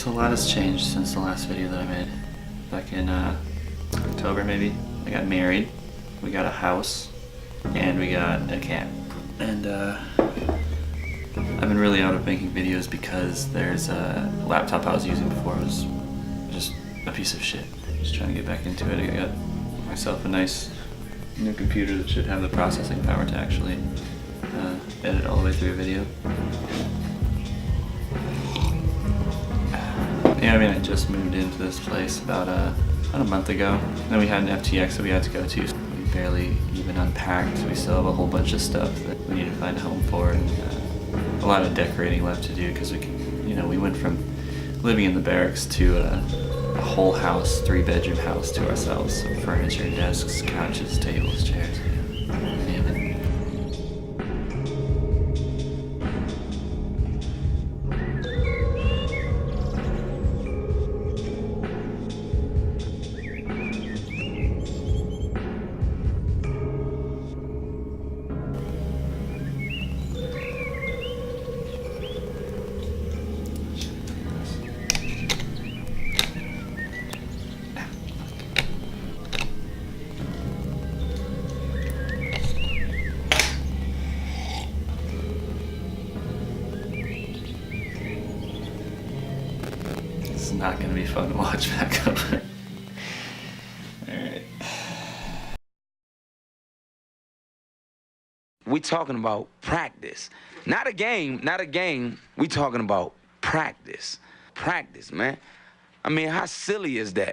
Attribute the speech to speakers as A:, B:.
A: So a lot has changed since the last video that I made. Back in October maybe. I got married, we got a house, and we got a cat. And I've been really out of making videos because there's a laptop I was using before was just a piece of shit. Just trying to get back into it. I got myself a nice new computer that should have the processing power to actually edit all the way through a video. Yeah, I mean, I just moved into this place about a month ago. And then we had an FTX that we had to go to. We barely even unpacked. We still have a whole bunch of stuff that we need to find a home for, and a lot of decorating left to do because we went from living in the barracks to a whole house, 3-bedroom house to ourselves. So furniture, desks, couches, tables, chairs. Damn it. It's not gonna be fun to watch back over. Alright.
B: We talking about practice. Not a game, not a game. We talking about practice. Practice, man. I mean, how silly is that?